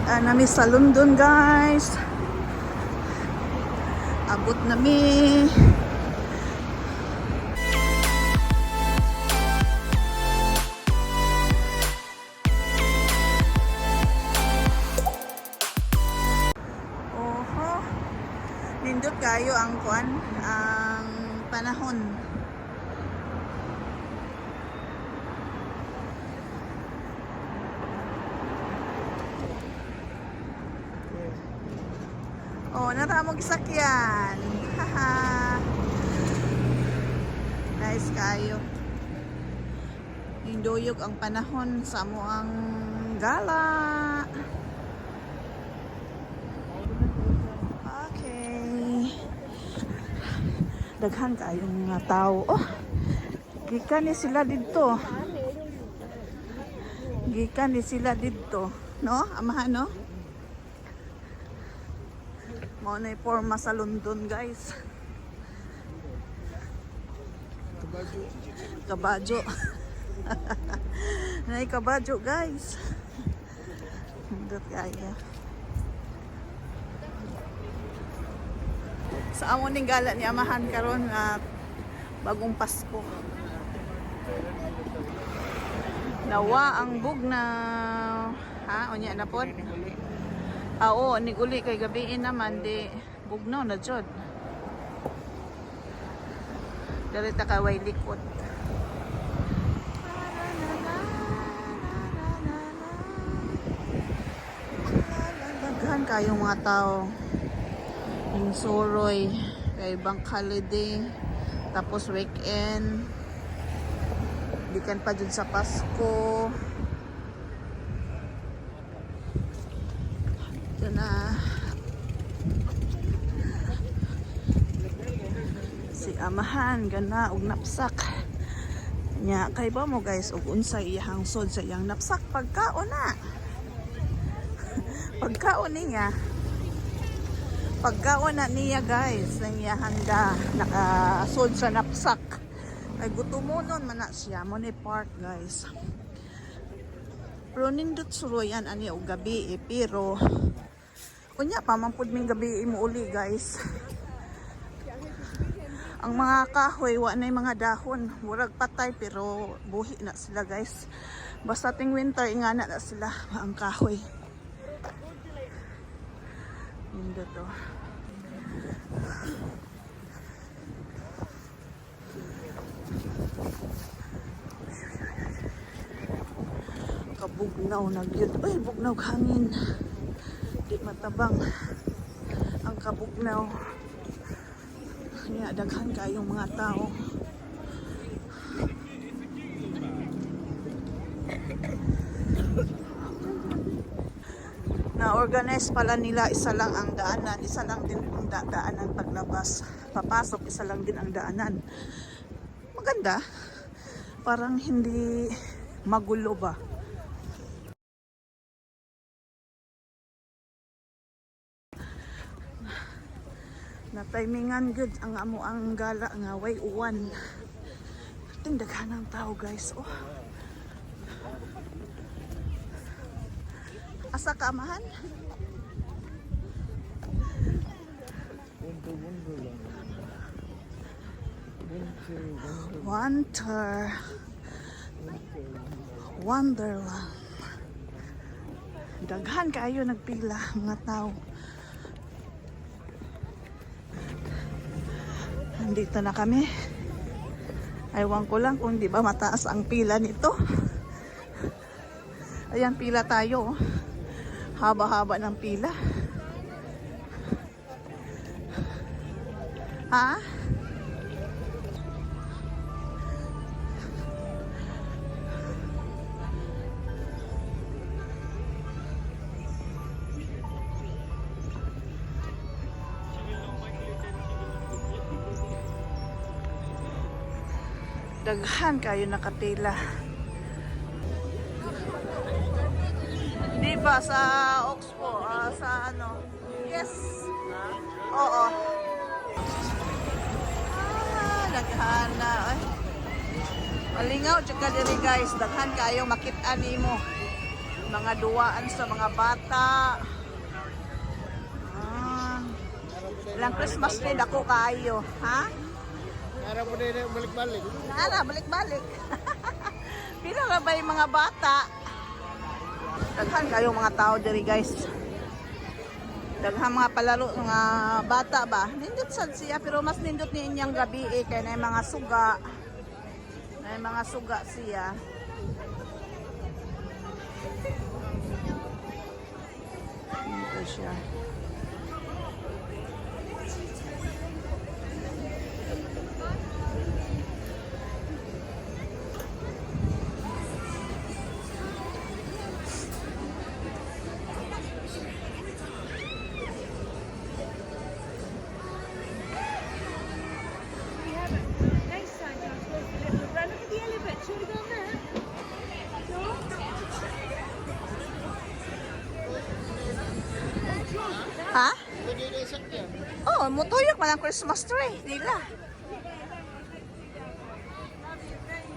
Nami sa London guys. Abot nami. Oho. Nindot kayo ang kuan, ang panahon. Oh, naramog isakyan. Haha. Nice kayo. Hinduyog ang panahon sa moang gala. Okay. Daghan kayong mga tao. Oh, gikan ni sila dito. Gikan ni sila dito. No? Amahan, no? Mao na forma sa London guys. Kabadyo. Nay kabadyo guys. Hindot kaya. Sa amon ning gala ni amahan karon at bagong Pasko. Nawa ang bugnaw. Ha, unya na pod. Oo, niguli kay gabiin naman di bugnaw na jud. Dali ta kaway likod. Daghan kayong mga tao. Yung Soroy, kay Bank Holiday, tapos weekend. Dikan pa jud sa Pasko. Na si amahan gana og napsak nya kay ba mo guys og unsay iyang sod sa iyang napsak pagkaon na pagkaon niya guys nang iya handa nakasod sa napsak ay gutumonon man na siya mo ni park guys pero nindot suroyan ani og gabi pero kunya pa mampud ming gabi mo uli guys. Ang mga kahoy wa nay mga dahon, murag patay pero buhi na sila guys. Basta ting winter ingana na sila ang kahoy. Indo to. Kabugnaw na gyud. Ay, bugnaw hangin. Di matabang ang kabugnaw. Kaya daghan kayong mga tao. Na-organize pala nila isa lang ang daanan, isa lang din ang daanan paglabas. Papasok, isa lang din ang daanan. Maganda. Parang hindi magulo ba? Na timingan good ang amo ang gala nga way uwan. Tindaghan ang tao guys. Oh. Asa ka amahan? Wonderland. Daghan kayo nagpila mga tao. Nandito na kami. Aywan ko lang kung di ba mataas ang pila nito. Ayan, pila tayo. Haba-haba ng pila. Ha? Daghan kayo nakapila. Di ba sa Oxpo? Sa ano? Yes. Oo. Daghan na. Ay. Malingaw tsaka diri guys. Daghan kayo makita nimo. Mga duwaan sa mga bata. Ah, ilang Christmas tree ako kayo. Ha? Para po din balik-balik. Ara, balik-balik. Pila na ba yung mga bata? Daghan kayo mga tao diri guys. Daghan mga palaro mga bata ba. Nindot sad siya pero mas nindot ni inyang gabi kay na mga suga. Na mga suga siya. Ito siya. Next time, I'll go for the little run. Look at the elephant. Should we go on there? Ha? Pwede na isak niya. Oh, mutuyok man ang Christmas tree nila.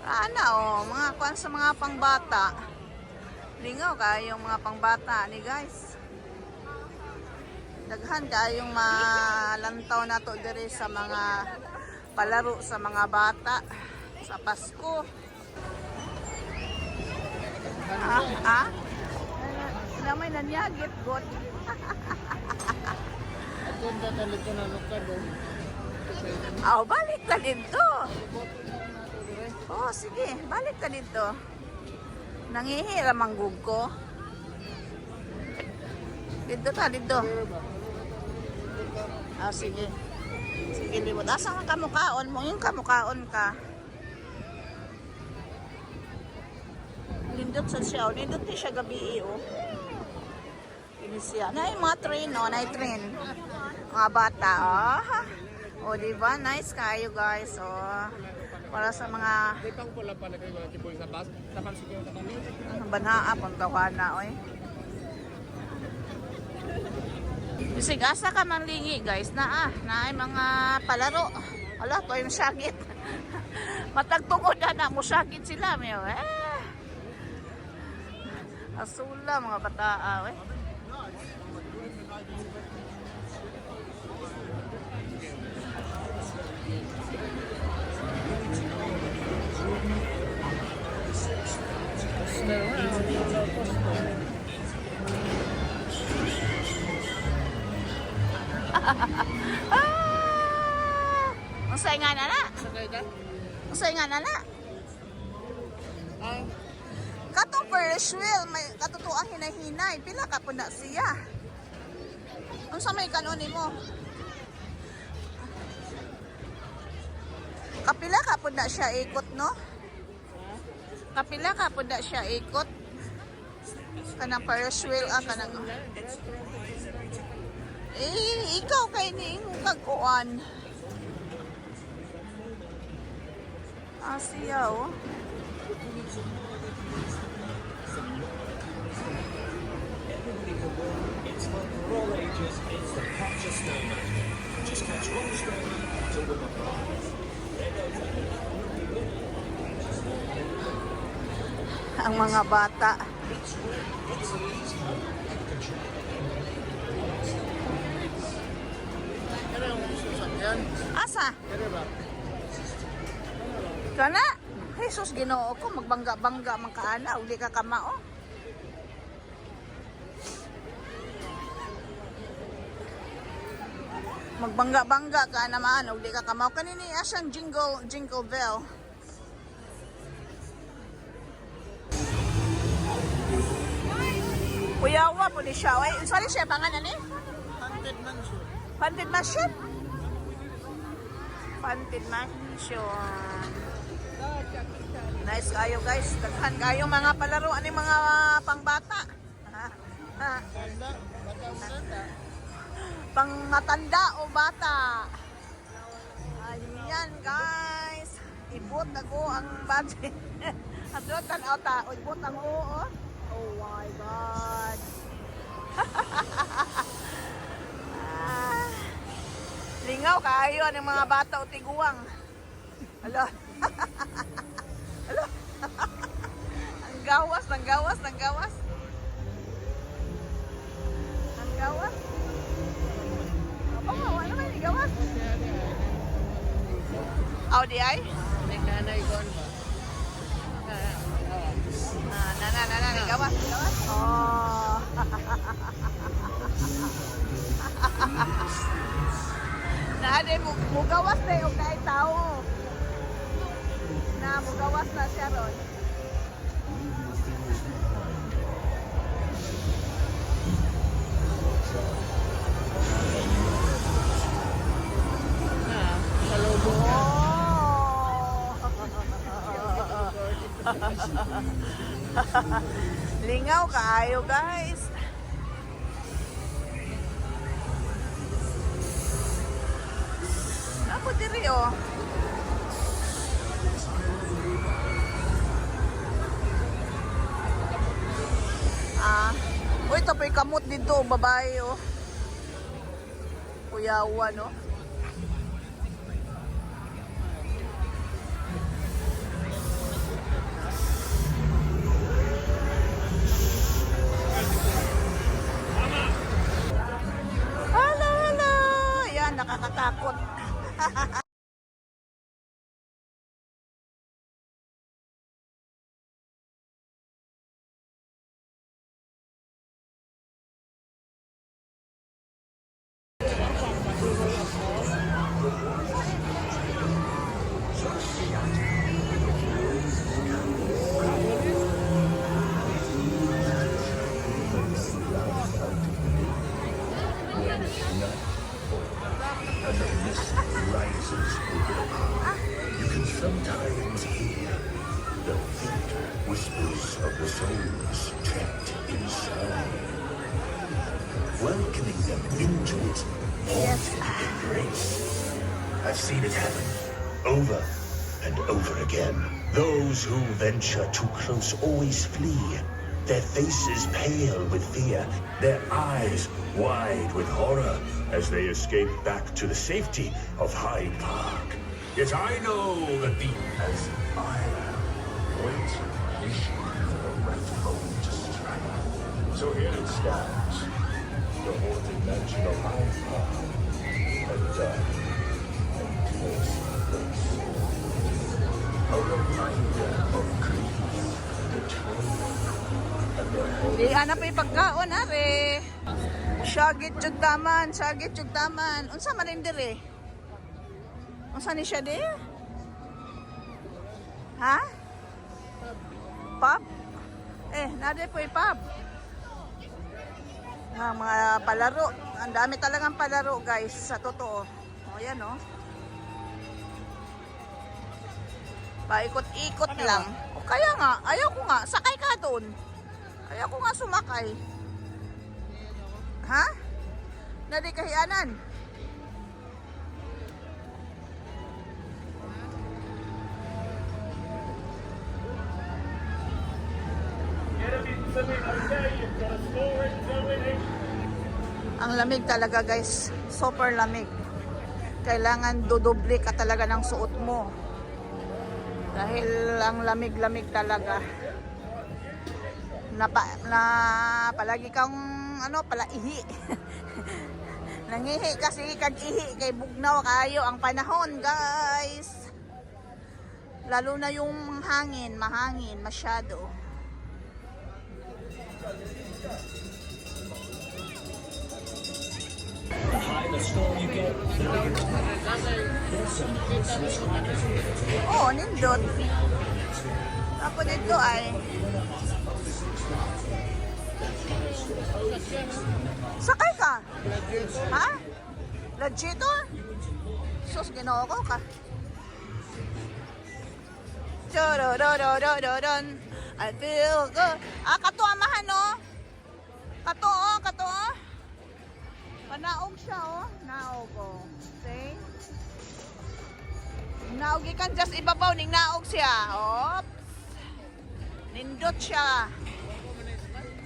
Ana oh, mga kwan sa mga pangbata. Lingaw kayong mga pangbata ni guys. Daghan kayong malantaw na to diri sa mga palaro sa mga bata sa Pasko. Ha? Na may nanyagit got. At kung tatalito na luka doon. Oh, balik ka dito. Oh, sige, balik ka dito. Nangihira manggug ko. Dito ta, dito. Ah, sige. Sige, libot. Asa ka kamukaon mo? Yung kamukaon ka. Lindot sa siya. Lindot din siya gabi, oh. Ini siya. Na yung mga train, oh. Na yung train. Mga bata, oh. Oh, diba? Nice kayo, guys. Oh. Para sa mga Di pang pula pala kayo mga kipoy sa bus. Tapang sige yung kami. banhaa, pangkawana, oy. Bisig asa ka manlingi, guys, na ay mga palaro. Wala, to yung sakit. Matagtungod na mo sakit sila, mayo. Asula, mga bata, eh. Unsay nga na? Sakay ka? Unsay nga na? Ah, Katong Ferris wheel, may katutuang hinahinay. Pila ka po na siya. Unsa may kanon mo? Kapila ka po na siya ikot, no? Kapila ka po na siya ikot. Kanang Ferris wheel, kanang... ikaw kay ni kagkuan. Siya, oh. It's fun for all ages. It's the Patches Snowman. Just catch one snowman to win a prize. Ang mga bata. It's red, it's easy, and control. kaya yung sasakyan. Asa? Kaya ba? Kana? Jesus, Ginoo ko, magbangga-bangga man kaana, uli ka kamao. Magbangga-bangga ka naman, uli ka kamao. Kanini asang jingle bell. Kuyawa po ni siya. Ay, sorry siya, pangalan eh? Haunted mansion. Haunted Mansion? Haunted Mansion. Nice kayo guys. Daghan kayo mga palaro. Ano yung mga pangbata? Tanda, batang tanda. Pang matanda o bata? Ayan guys. Ibot ako ang budget. At doon tanaw ta. Ibot ang oo. Oh my God. Lingaw kayo ng mga bata o tiguang. Hala. Hala. Ang gawas. Ligaw di ay? Nanay ko ano ba? Ligawas. Oh. Naade mugawas na yung kahit tao. Mugawas na siya ron. Salubong na. Lingaw kaayo guys. Ako diri oh. Uy, tapoy kamot dito, babae oh. Kuyawa no. Hala. Yan, nakakatakot. And the mist rises over the park. You can sometimes hear the faint whispers of the souls trapped inside, welcoming them into its haunted embrace. I've seen it happen over and over again. Those who venture too close always flee, their faces pale with fear, their eyes wide with horror as they escape back to the safety of Hyde Park. Yet I know that as I am, waiting patiently for the right moment to strike. So here it stands, the haunted mansion of Hyde Park, a dark and close place. A reminder of grief, betrayal, and the hope. Di ana pa yung pagkaon are. Sagit jud taman. Unsa man rin dire? Unsa ni siya di? Ha? Pub? Nade po yung pub. Mga palaro. Ang dami talagang palaro guys, sa totoo. O yan o. Paikot-ikot lang. O kaya nga, ayaw ko nga, sakay ka doon. Ayaw ko nga sumakay. Ha? Nadi kahianan. Ang lamig talaga guys. Super lamig. Kailangan dodoble ka talaga ng suot mo. Dahil ang lamig-lamig talaga. Na palagi kang palaihi. Nangihi kasi kag-ihi kay bugnaw kayo ang panahon guys. Lalo na yung hangin, mahangin masyado. The higher the storm you get, the bigger the There's some Christmas wonderful. Oo, nindot. Ako dito ay sakay ka? Ha? Legit to? Sus, ginoo ko ka. Chororororororor. I feel good. Kato amahan no? Kato. Panaog siya naog oh. See? Naog ikan just ibabaw ning naog siya. Oops. Nindot siya.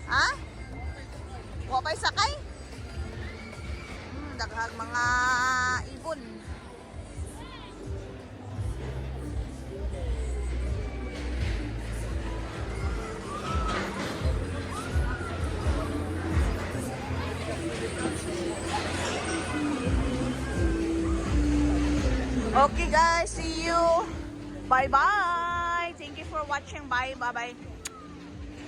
Ha? Wa pa'y sakay? Daghang mga ibon. Okay guys, see you. Bye bye. Thank you for watching. Bye bye.